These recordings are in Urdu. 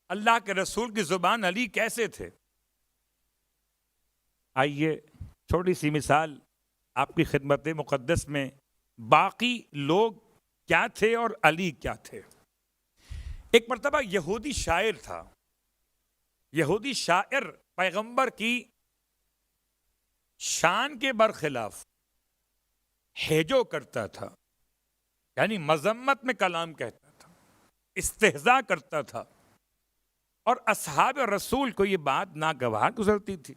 اللہ کے رسول کی زبان علی کیسے تھے؟ آئیے چھوٹی سی مثال آپ کی خدمت مقدس میں، باقی لوگ کیا تھے اور علی کیا تھے۔ ایک مرتبہ یہودی شاعر تھا، یہودی شاعر پیغمبر کی شان کے برخلاف ہیجو کرتا تھا، یعنی مذمت میں کلام کہتا تھا، استہزاء کرتا تھا، اور اصحاب رسول کو یہ بات ناگوار گزرتی تھی۔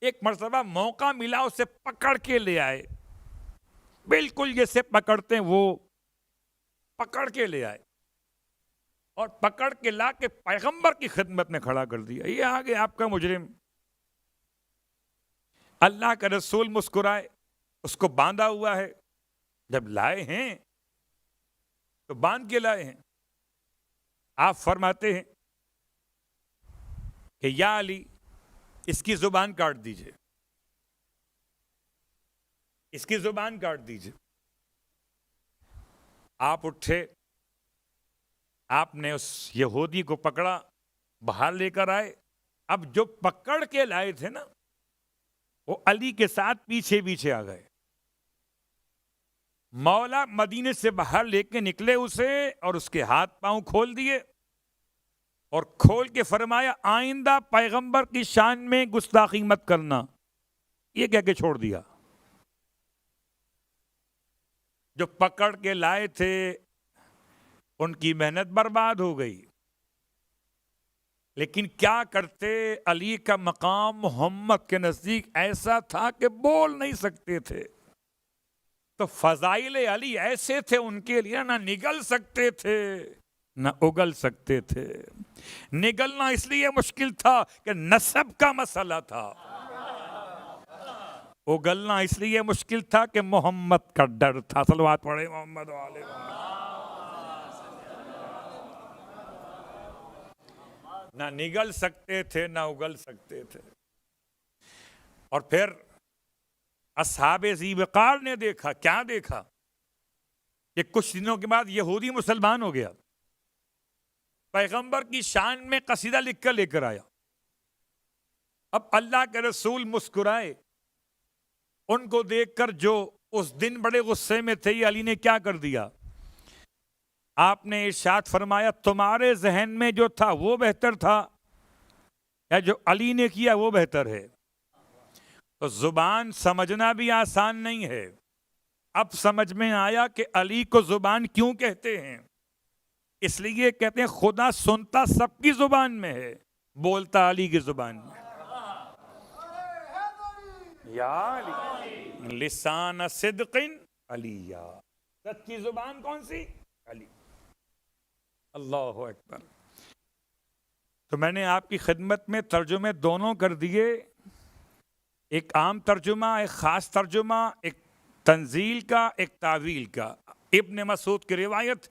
ایک مرتبہ موقع ملا، اسے پکڑ کے لے آئے، بالکل جیسے پکڑتے ہیں وہ پکڑ کے لے آئے، اور پکڑ کے لا کے پیغمبر کی خدمت میں کھڑا کر دیا، یہ آگے آپ کا مجرم۔ اللہ کا رسول مسکرائے، اس کو باندھا ہوا ہے، جب لائے ہیں تو باندھ کے لائے ہیں۔ آپ فرماتے ہیں کہ یا علی اس کی زبان کاٹ دیجئے، اس کی زبان کاٹ دیجئے۔ آپ اٹھے، آپ نے اس یہودی کو پکڑا، باہر لے کر آئے۔ اب جو پکڑ کے لائے تھے نا، وہ علی کے ساتھ پیچھے پیچھے آ گئے۔ مولا مدینے سے باہر لے کے نکلے اسے، اور اس کے ہاتھ پاؤں کھول دیے، اور کھول کے فرمایا آئندہ پیغمبر کی شان میں گستاخی مت کرنا، یہ کہہ کے چھوڑ دیا۔ جو پکڑ کے لائے تھے ان کی محنت برباد ہو گئی، لیکن کیا کرتے، علی کا مقام محمد کے نزدیک ایسا تھا کہ بول نہیں سکتے تھے، تو فضائل علی ایسے تھے ان کے لیے، نہ نگل سکتے تھے نہ اگل سکتے تھے۔ نگلنا اس لیے مشکل تھا کہ نسب کا مسئلہ تھا، اگلنا اس لیے مشکل تھا کہ محمد کا ڈر تھا۔ صلوات پڑھے محمد والے محمد۔ نہ نگل سکتے تھے نہ اگل سکتے تھے۔ اور پھر اصحاب ذی وقار نے دیکھا، کیا دیکھا کہ کچھ دنوں کے بعد یہودی مسلمان ہو گیا، پیغمبر کی شان میں قصیدہ لکھ کر لے کر آیا۔ اب اللہ کے رسول مسکرائے، ان کو دیکھ کر جو اس دن بڑے غصے میں تھے، یہ علی نے کیا کر دیا؟ آپ نے ارشاد فرمایا تمہارے ذہن میں جو تھا وہ بہتر تھا یا جو علی نے کیا وہ بہتر ہے؟ تو زبان سمجھنا بھی آسان نہیں ہے۔ اب سمجھ میں آیا کہ علی کو زبان کیوں کہتے ہیں۔ اس لیے کہتے ہیں خدا سنتا سب کی زبان میں ہے، بولتا علی کی زبان میں۔ یا علی لسان صدق علی، سچی زبان کون سی؟ علی۔ اللہ اکبر۔ تو میں نے آپ کی خدمت میں ترجمے دونوں کر دیے، ایک عام ترجمہ، ایک خاص ترجمہ، ایک تنزیل کا، ایک تعویل کا۔ ابن مسعود کی روایت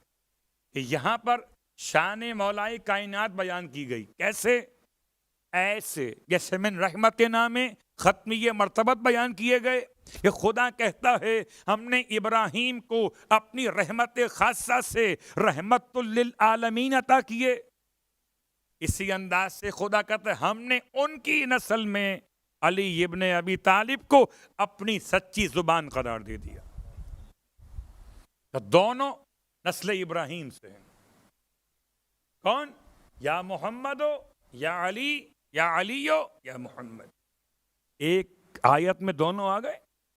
کہ یہاں پر شان مولائے کائنات بیان کی گئی، کیسے؟ ایسے جیسے من رحمت نامے ختمی مرتبت بیان کیے گئے کہ خدا کہتا ہے ہم نے ابراہیم کو اپنی رحمت خاصہ سے رحمت للعالمین عطا کیے، اسی انداز سے خدا کہتا ہے ہم نے ان کی نسل میں علی ابن ابی طالب کو اپنی سچی زبان قرار دے دیا۔ تو دونوں نسل ابراہیم سے ہیں۔ کون؟ یا محمد ہو یا علی، یا علی ہو یا محمد۔ ایک آیت میں دونوں آ گئے۔